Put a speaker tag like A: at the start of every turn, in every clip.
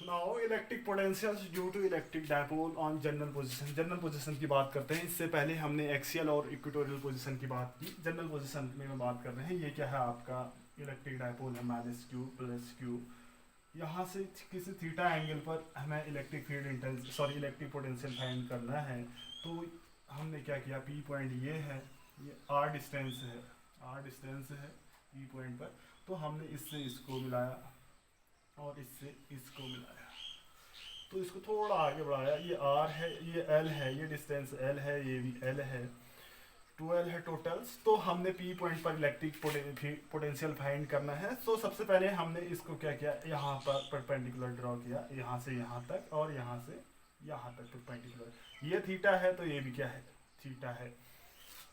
A: Now electric potentials due to electric dipole on general position. General position की बात करते हैं। इससे पहले हमने एक्सियल और इक्वेटोरियल पोजीशन की बात की। जनरल पोजीशन में बात कर रहे हैं। ये क्या है आपका इलेक्ट्रिक डायपोल है, माइनस क्यू प्लस क्यू। यहाँ से किसी थीटा एंगल पर हमें electric field intense electric potential find करना है। तो हमने क्या किया, पी पॉइंट ये है, ये आर डिस्टेंस है, आर डिस्टेंस है पी पॉइंट पर। तो हमने इससे इसको मिलाया और इससे इसको मिलाया, तो इसको थोड़ा आगे बढ़ाया। ये आर है, ये एल है, ये डिस्टेंस एल है, ये भी एल है, 12 है टोटल्स। तो हमने पी पॉइंट पर इलेक्ट्रिक पोटेंशियल फाइंड करना है। तो सबसे पहले हमने इसको क्या किया, यहाँ पर परपेंडिकुलर ड्रॉ किया, यहाँ से यहाँ तक और यहाँ से यहाँ तक परपेंडिकुलर। ये थीटा है तो ये भी क्या है, थीटा है।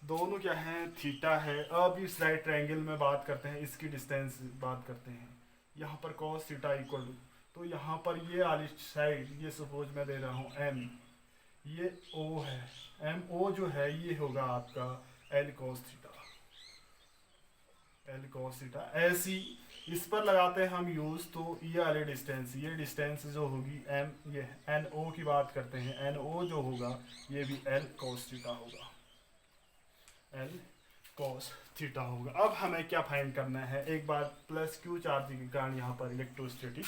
A: दोनों क्या है, थीटा है। अब इस राइट ट्रायंगल में बात करते हैं, इसकी डिस्टेंस बात करते हैं। यहाँ पर cos थीटा इक्वल टू, तो यहाँ पर ये वाली साइड, ये सपोज मैं दे रहा हूँ m, ये o है, एम ओ जो है ये होगा आपका l cos theta, l cos theta. ऐसी इस पर लगाते हैं हम यूज, तो ये वाली डिस्टेंस, ये डिस्टेंस जो होगी m, ये एन ओ की बात करते हैं, एन ओ जो होगा ये भी l cos थीटा होगा, l cos थीटा होगा। अब हमें क्या फाइंड करना है, एक बार प्लस क्यू चार्ज के कारण यहाँ पर इलेक्ट्रोस्टैटिक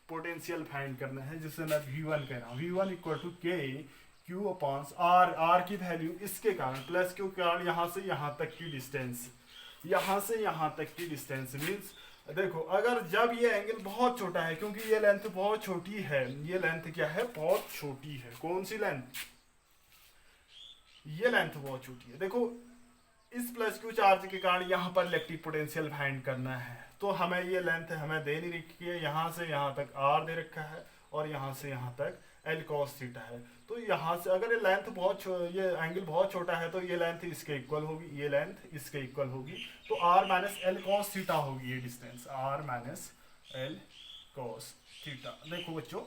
A: पोटेंशियल फाइंड करना है, जिसे मैं V1 कह रहा हूँ। V1 equal to k q upon are, are की वैल्यू इसके कारण, प्लस क्यू के कारण यहाँ से यहाँ तक की डिस्टेंस, यहाँ से यहाँ तक की डिस्टेंस मीन्स देखो, अगर जब ये एंगल बहुत छोटा है, क्योंकि ये लेंथ बहुत छोटी है, ये लेंथ क्या है, बहुत छोटी है। कौन सी लेंथ, ये लेंथ बहुत छोटी है। देखो इस प्लस क्यू चार्ज के कारण यहाँ पर इलेक्ट्रिक पोटेंशियल फाइंड करना है। तो हमें ये लेंथ हमें दे नहीं रखी है, यहाँ से यहाँ तक आर दे रखा है और यहाँ से यहाँ तक एल cos थीटा है। तो यहाँ से अगर ये लेंथ ये एंगल बहुत छोटा है तो ये लेंथ इसके इक्वल होगी, ये लेंथ इसके इक्वल होगी। तो r minus l cos theta होगी ये distance, r minus l cos theta. देखो बच्चों,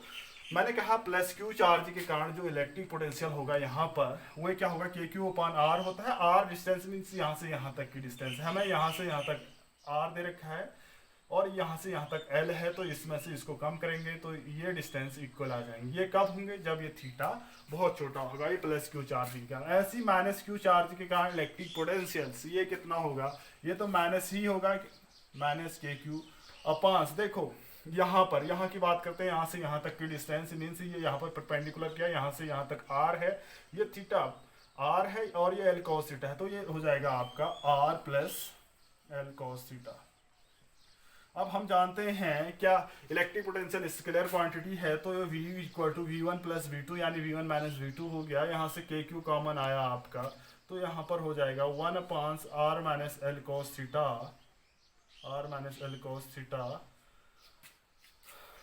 A: मैंने कहा प्लस क्यू चार्ज के कारण जो इलेक्ट्रिक पोटेंशियल होगा यहाँ पर, वो क्या होगा, के क्यू अपॉन आर होता है। आर डिस्टेंस मीन्स यहाँ से यहाँ तक की डिस्टेंस है, हमें यहाँ से यहाँ तक आर दे रखा है और यहाँ से यहाँ तक एल है। तो इसमें से इसको कम करेंगे तो ये डिस्टेंस इक्वल आ जाएंगे। ये कब होंगे, जब ये थीटा बहुत छोटा होगा, ये प्लस क्यू चार्ज के कारण। ऐसी माइनस क्यू चार्ज के कारण इलेक्ट्रिक पोटेंशियल ये कितना होगा, ये तो माइनस ही होगा, माइनस के क्यू अपॉन, देखो यहाँ पर, यहाँ की बात करते हैं, यहाँ से यहाँ तक की डिस्टेंस मीन्स ये यहाँ पर परपेंडिकुलर किया, यहाँ से यहाँ तक आर है, ये थीटा आर है और ये एल cos थीटा है। तो ये हो जाएगा आपका r plus l cos theta. अब हम जानते हैं क्या, इलेक्ट्रिक पोटेंशियल स्केलर क्वांटिटी है, तो V equal to V1 plus V2 यानी V1 माइनस V2 हो गया। यहाँ से के क्यू कॉमन आया आपका, तो यहाँ पर हो जाएगा 1 upon r minus l cos theta, r minus l cos theta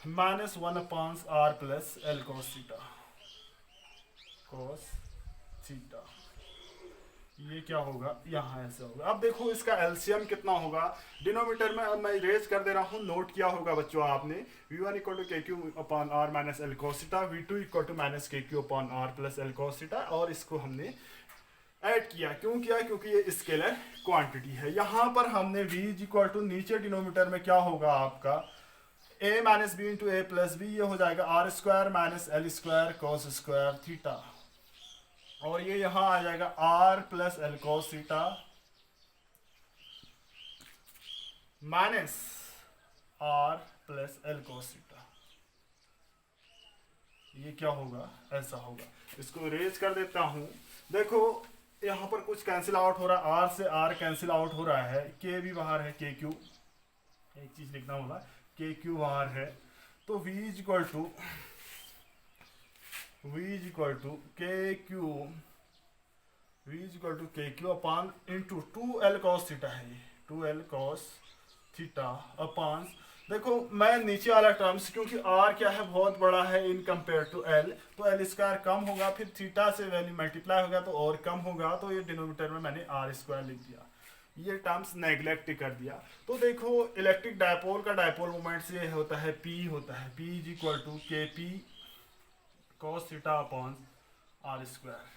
A: minus 1 upon r plus l cos theta, cos theta. ये क्या होगा, यहाँ ऐसे होगा। अब देखो इसका एलसीएम कितना होगा, डिनोमीटर में अब मैं इरेज कर दे रहा हूँ, नोट किया होगा बच्चों आपने। V1 equal to k q upon r minus l cos theta, V2 equal to minus k q upon r plus l cos theta, और इसको हमने ऐड किया। क्यों किया, क्योंकि ये स्केलर क्वांटिटी है। यहाँ पर हमने V इक्वल टू, नीचे डिनोमीटर में क्या होगा आपका, a minus b into a plus b, ये हो जाएगा r square minus l square cos square theta, और ये यहां आ जाएगा r plus l cos theta minus r plus l cos theta. ये क्या होगा, ऐसा होगा। इसको इरेज कर देता हूं। देखो यहाँ पर कुछ कैंसिल आउट हो रहा है, आर से आर कैंसिल आउट हो रहा है, के भी बाहर है, के क्यू, एक चीज लिखना होगा, के क्यू बाहर है। तो V equal to k q upon into 2L cos theta है, ये 2L cos थीटा अपॉन, देखो मैं नीचे वाला टर्म्स, क्योंकि R क्या है, बहुत बड़ा है इन कंपेयर टू L, तो L स्क्वायर कम होगा, फिर थीटा से वैल्यू मल्टीप्लाई होगा तो और कम होगा। तो ये डिनोमिनेटर में मैंने R स्क्वायर लिख दिया, ये टर्म्स नेग्लेक्ट कर दिया। तो देखो इलेक्ट्रिक डायपोल का डायपोल मोमेंट से होता है P, होता है P is equal to k p cos theta upon r square.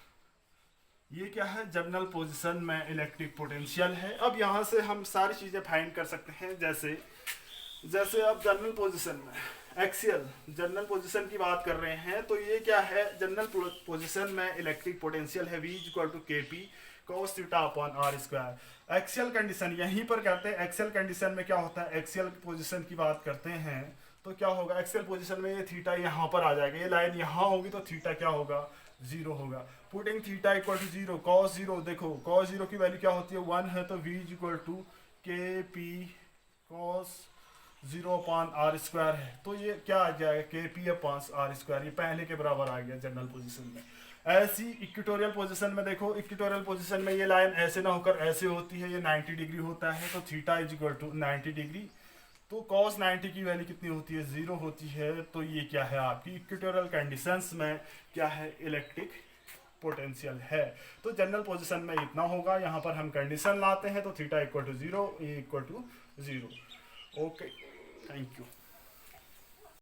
A: ये क्या है, जनरल पोजीशन में इलेक्ट्रिक पोटेंशियल है। अब यहाँ से हम सारी चीज़ें फाइंड कर सकते हैं, जैसे अब जनरल पोजीशन में एक्सियल जनरल पोजीशन की बात कर रहे हैं, तो ये क्या है, जनरल पोजीशन में इलेक्ट्रिक पोटेंशियल है V equal to k p cos theta upon r square. Axial condition यहीं पर करते हैं। एक्सियल कंडीशन में क्या होता है, एक्सियल पोजीशन की बात करते हैं तो क्या होगा, एक्सियल पोजीशन में ये थीटा यहाँ पर आ जाएगा, ये लाइन यहाँ होगी तो थीटा क्या होगा, जीरो होगा। Putting theta equal to zero, cos zero, देखो कॉस जीरो की वैल्यू क्या होती है, 1 है, तो V equal to k p cos zero upon r square है, तो ये क्या आ जाएगा, के पी अपॉन आर स्क्वायर, ये पहले के बराबर आ गया जनरल पोजीशन में। ऐसी इक्वेटोरियल पोजीशन में देखो, इक्वेटोरियल पोजीशन में ये लाइन ऐसे ना होकर ऐसे होती है, ये 90 डिग्री होता है, तो theta is equal to 90 degree, तो cos 90 की वैल्यू कितनी होती है, 0 होती है। तो ये क्या है आपकी इक्वेटोरियल कंडीशंस में क्या है, इलेक्ट्रिक पोटेंशियल है। तो जनरल पोजीशन में इतना होगा, यहाँ पर हम कंडीशन लाते हैं तो theta equal to 0, a equal to 0। Okay, thank you.